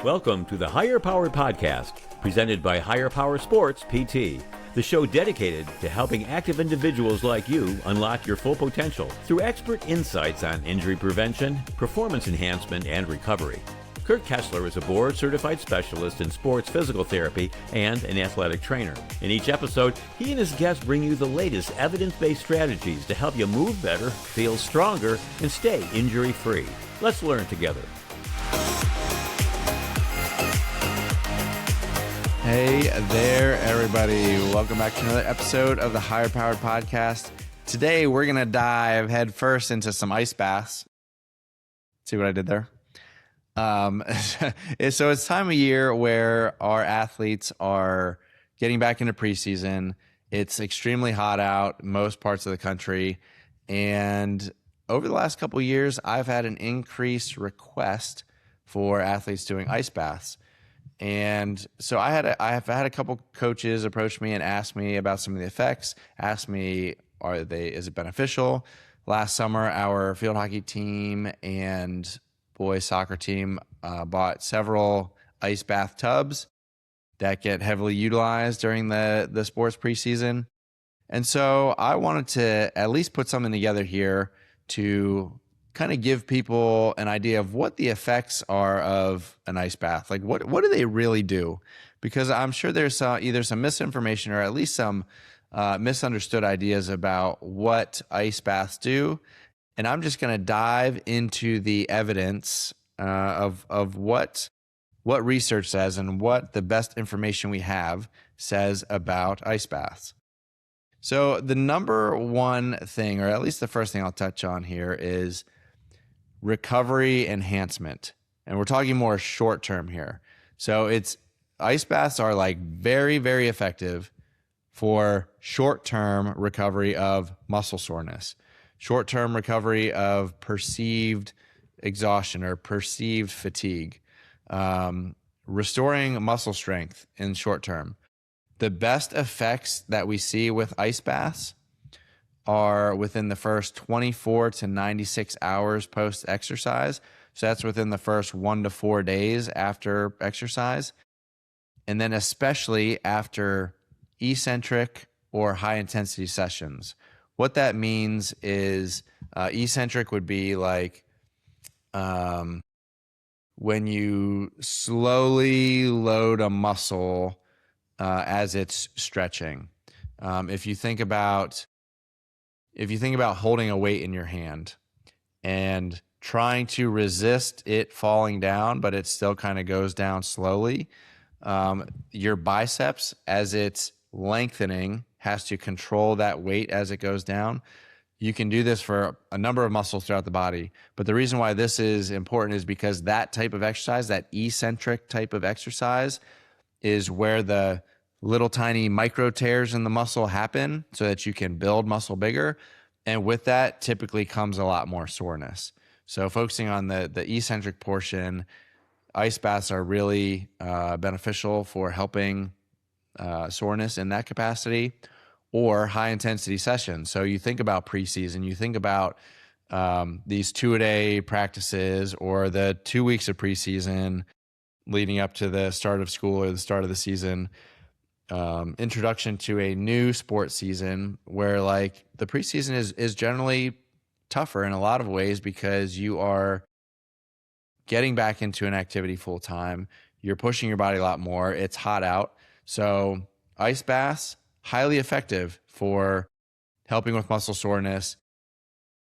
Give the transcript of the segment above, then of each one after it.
Welcome to the Higher Power Podcast, presented by Higher Power Sports PT, the show dedicated to helping active individuals like you unlock your full potential through expert insights on injury prevention, performance enhancement, and recovery. Kurt Kessler is a board-certified specialist in sports physical therapy and an athletic trainer. In each episode, he and his guests bring you the latest evidence-based strategies to help you move better, feel stronger, and stay injury-free. Let's learn together. Hey there, everybody. Welcome back to another episode of the Higher Powered Podcast. Today, we're going to dive head first into some ice baths. See what I did there? So it's time of year where our athletes are getting back into preseason. It's extremely hot out in most parts of the country. And over the last couple of years, I've had an increased request for athletes doing ice baths. And so I have had a couple coaches approach me and ask me about some of the effects, ask me, is it beneficial? Last summer, our field hockey team and boys soccer team bought several ice bath tubs that get heavily utilized during the sports preseason. And so I wanted to at least put something together here to kind of give people an idea of what the effects are of an ice bath. Like what do they really do? Because I'm sure there's either some misinformation or at least some misunderstood ideas about what ice baths do. And I'm just going to dive into the evidence of what research says and what the best information we have says about ice baths. So the number one thing, or at least the first thing I'll touch on here, is recovery enhancement. And we're talking more short term here. So ice baths are like very, very effective for short-term recovery of muscle soreness, short-term recovery of perceived exhaustion or perceived fatigue, restoring muscle strength in short term. The best effects that we see with ice baths are within the first 24 to 96 hours post-exercise. So that's within the first 1 to 4 days after exercise. And then especially after eccentric or high-intensity sessions. What that means is eccentric would be like when you slowly load a muscle as it's stretching. If you think about holding a weight in your hand and trying to resist it falling down, but it still kind of goes down slowly, your biceps, as it's lengthening, has to control that weight as it goes down. You can do this for a number of muscles throughout the body. But the reason why this is important is because that type of exercise, that eccentric type of exercise, is where the little tiny micro tears in the muscle happen so that you can build muscle bigger. And with that typically comes a lot more soreness. So focusing on the eccentric portion, ice baths are really beneficial for helping soreness in that capacity, or high intensity sessions. So you think about preseason, you think about these 2-a-day practices or the 2 weeks of preseason leading up to the start of school or the start of the season. Introduction to a new sports season where like the preseason is generally tougher in a lot of ways because you are getting back into an activity full time. You're pushing your body a lot more. It's hot out. So ice baths, highly effective for helping with muscle soreness,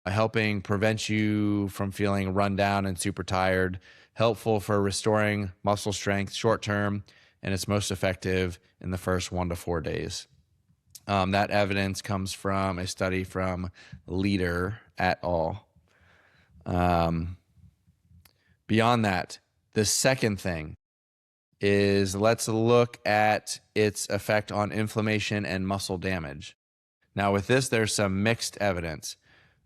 helping prevent you from feeling run down and super tired, helpful for restoring muscle strength short term, and it's most effective in the first 1 to 4 days. That evidence comes from a study from Leader et al. Beyond that, the second thing is let's look at its effect on inflammation and muscle damage. Now with this, there's some mixed evidence.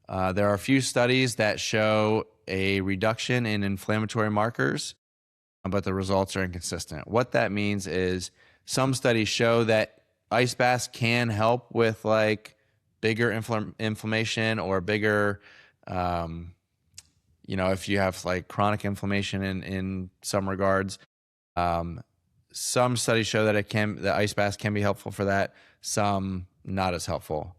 There are a few studies that show a reduction in inflammatory markers, but the results are inconsistent. What that means is some studies show that ice baths can help with like bigger inflammation or bigger, if you have like chronic inflammation in some regards. Some studies show that the ice baths can be helpful for that. Some not as helpful.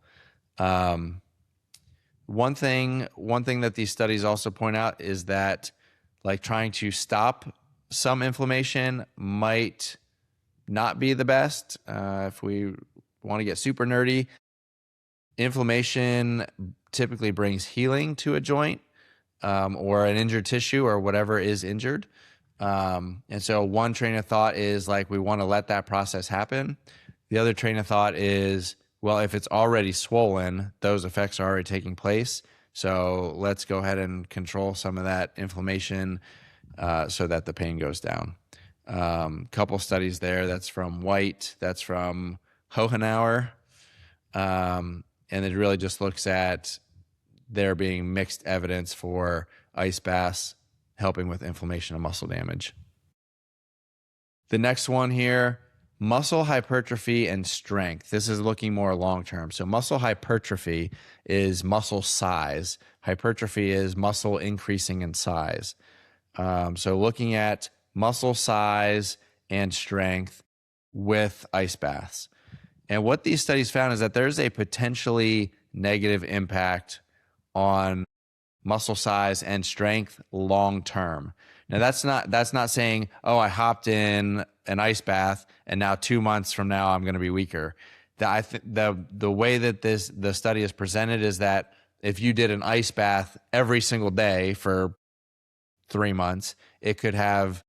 One thing that these studies also point out is that like trying to stop some inflammation might not be the best. If we want to get super nerdy, inflammation typically brings healing to a joint or an injured tissue or whatever is injured. And so one train of thought is like we want to let that process happen. The other train of thought is, well, if it's already swollen, those effects are already taking place. So let's go ahead and control some of that inflammation so that the pain goes down. Couple studies there. That's from White. That's from Hohenauer. And it really just looks at there being mixed evidence for ice baths helping with inflammation and muscle damage. The next one here, muscle hypertrophy and strength. This is looking more long-term. So muscle hypertrophy is muscle size. Hypertrophy is muscle increasing in size. So looking at muscle size and strength with ice baths. And what these studies found is that there's a potentially negative impact on muscle size and strength long term. Now that's not saying, oh, I hopped in an ice bath and now 2 months from now I'm going to be weaker. The way that the study is presented is that if you did an ice bath every single day for 3 months, it could have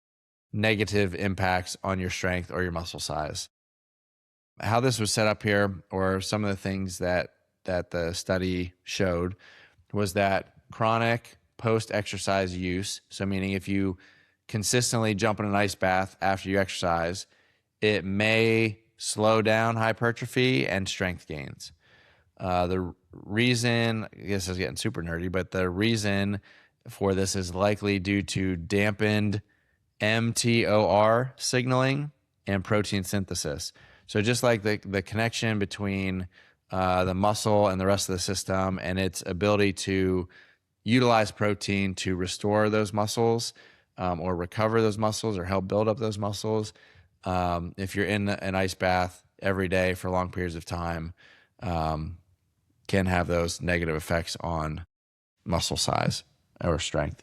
negative impacts on your strength or your muscle size. How this was set up here, or some of the things that the study showed, was that chronic post-exercise use, so meaning if you consistently jump in an ice bath after you exercise, it may slow down hypertrophy and strength gains. The reason, I guess I was getting super nerdy, but the reason for this is likely due to dampened mTOR signaling and protein synthesis. So just like the connection between the muscle and the rest of the system and its ability to utilize protein to restore those muscles or recover those muscles or help build up those muscles. If you're in an ice bath every day for long periods of time, can have those negative effects on muscle size or strength.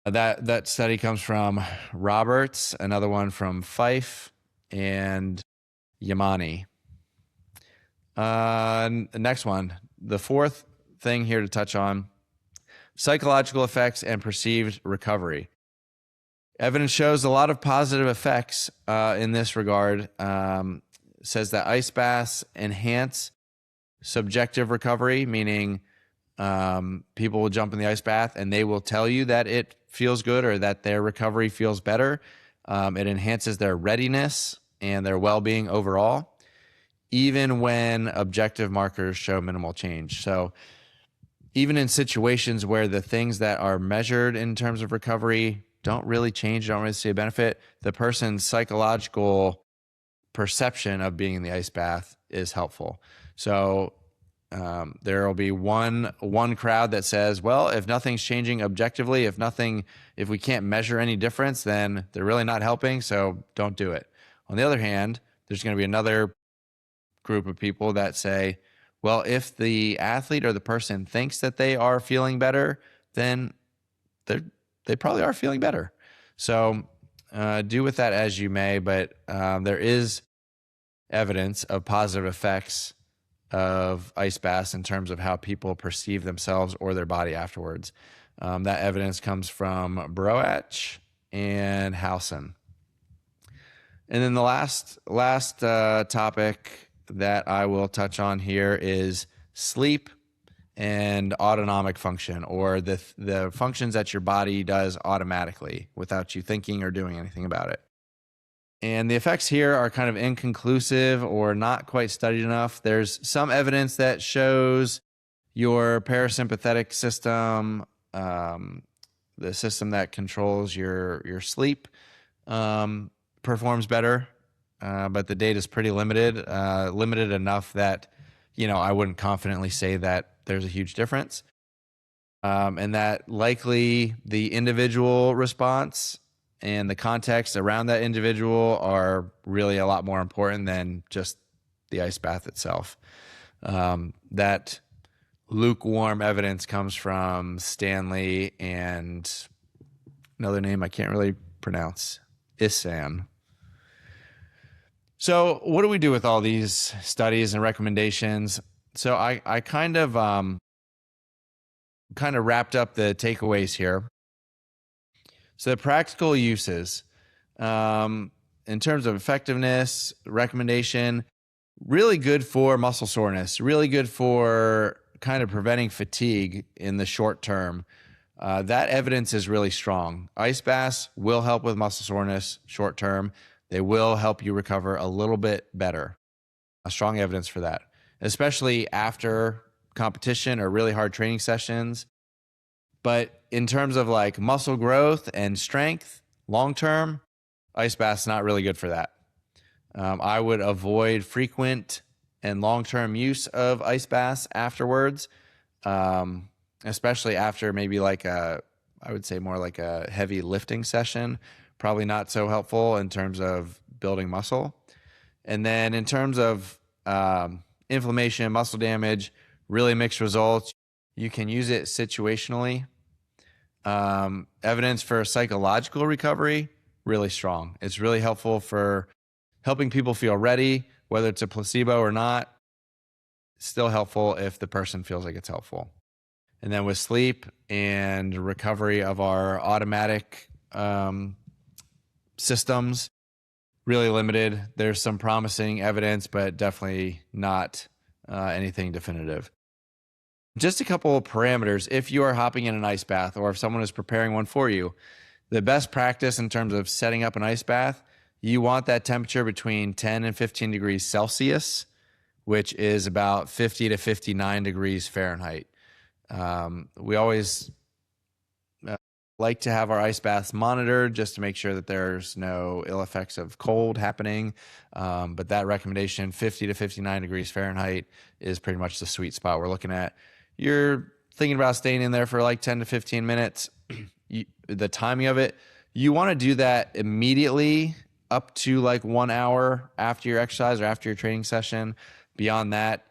That study comes from Roberts, another one from Fife, and Yamani. Next one, the fourth thing here to touch on, psychological effects and perceived recovery. Evidence shows a lot of positive effects in this regard. Says that ice baths enhance subjective recovery, meaning people will jump in the ice bath and they will tell you that it feels good or that their recovery feels better. It enhances their readiness and their well-being overall, even when objective markers show minimal change. So even in situations where the things that are measured in terms of recovery don't really change, don't really see a benefit, the person's psychological perception of being in the ice bath is helpful. So there will be one crowd that says, well, if nothing's changing objectively, if we can't measure any difference, then they're really not helping, so don't do it. On the other hand, there's going to be another group of people that say, well, if the athlete or the person thinks that they are feeling better, then they probably are feeling better. So do with that as you may, but there is evidence of positive effects of ice baths in terms of how people perceive themselves or their body afterwards. That evidence comes from Broach and Howson. And then the last topic that I will touch on here is sleep and autonomic function, or the functions that your body does automatically without you thinking or doing anything about it. And the effects here are kind of inconclusive or not quite studied enough. There's some evidence that shows your parasympathetic system, the system that controls your sleep, performs better, but the data is pretty limited enough that, I wouldn't confidently say that there's a huge difference. And that likely the individual response and the context around that individual are really a lot more important than just the ice bath itself. That lukewarm evidence comes from Stanley and another name I can't really pronounce, Isan. So what do we do with all these studies and recommendations? So I kind of wrapped up the takeaways here. So the practical uses, in terms of effectiveness, recommendation, really good for muscle soreness, really good for kind of preventing fatigue in the short term. That evidence is really strong. Ice baths will help with muscle soreness short term. They will help you recover a little bit better. Strong evidence for that, especially after competition or really hard training sessions. But in terms of like muscle growth and strength, long term, ice baths not really good for that. I would avoid frequent and long-term use of ice baths afterwards, especially after maybe like I would say more like a heavy lifting session. Probably not so helpful in terms of building muscle. And then in terms of inflammation, muscle damage, really mixed results. You can use it situationally. Evidence for psychological recovery, really strong. It's really helpful for helping people feel ready, whether it's a placebo or not. Still helpful if the person feels like it's helpful. And then with sleep and recovery of our automatic systems, really limited. There's some promising evidence, but definitely not anything definitive. Just a couple of parameters. If you are hopping in an ice bath or if someone is preparing one for you, the best practice in terms of setting up an ice bath, you want that temperature between 10 and 15 degrees Celsius, which is about 50 to 59 degrees Fahrenheit. We always like to have our ice baths monitored just to make sure that there's no ill effects of cold happening. But that recommendation, 50 to 59 degrees Fahrenheit, is pretty much the sweet spot we're looking at. You're thinking about staying in there for like 10 to 15 minutes. The timing of it, you want to do that immediately up to like 1 hour after your exercise or after your training session. Beyond that,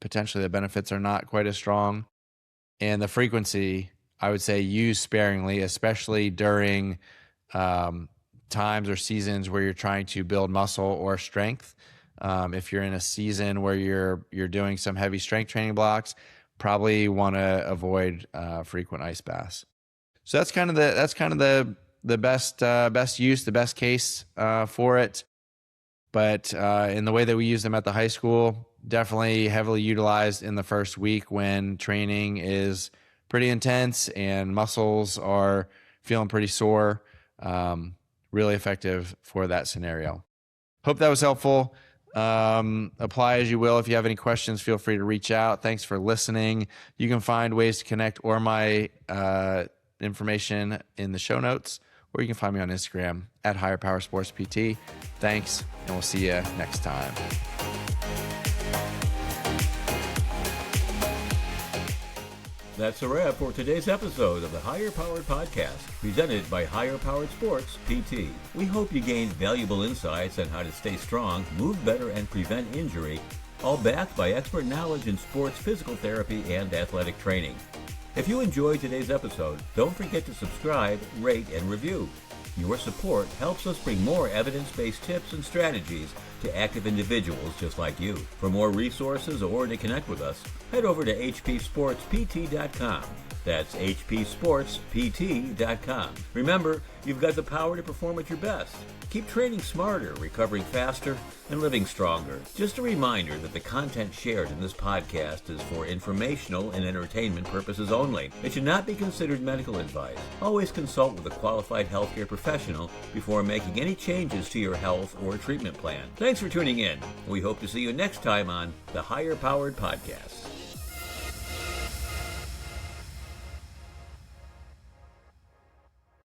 potentially the benefits are not quite as strong. And the frequency, I would say use sparingly, especially during times or seasons where you're trying to build muscle or strength. If you're in a season where you're doing some heavy strength training blocks, probably want to avoid frequent ice baths. So that's kind of the best use, the best case for it. But in the way that we use them at the high school, definitely heavily utilized in the first week when training is pretty intense and muscles are feeling pretty sore. Really effective for that scenario. Hope that was helpful. Apply as you will. If you have any questions, feel free to reach out. Thanks for listening. You can find ways to connect or my information in the show notes, or you can find me on Instagram at Higher Power Sports PT. Thanks, and we'll see you next time. That's a wrap for today's episode of the Higher Powered Podcast, presented by Higher Powered Sports PT. We hope you gained valuable insights on how to stay strong, move better, and prevent injury, all backed by expert knowledge in sports physical therapy and athletic training. If you enjoyed today's episode, don't forget to subscribe, rate, and review. Your support helps us bring more evidence-based tips and strategies to active individuals just like you. For more resources or to connect with us, head over to hpsportspt.com. That's hpsportspt.com. Remember, you've got the power to perform at your best. Keep training smarter, recovering faster, and living stronger. Just a reminder that the content shared in this podcast is for informational and entertainment purposes only. It should not be considered medical advice. Always consult with a qualified healthcare professional before making any changes to your health or treatment plan. Thanks for tuning in. We hope to see you next time on the Higher Powered Podcast.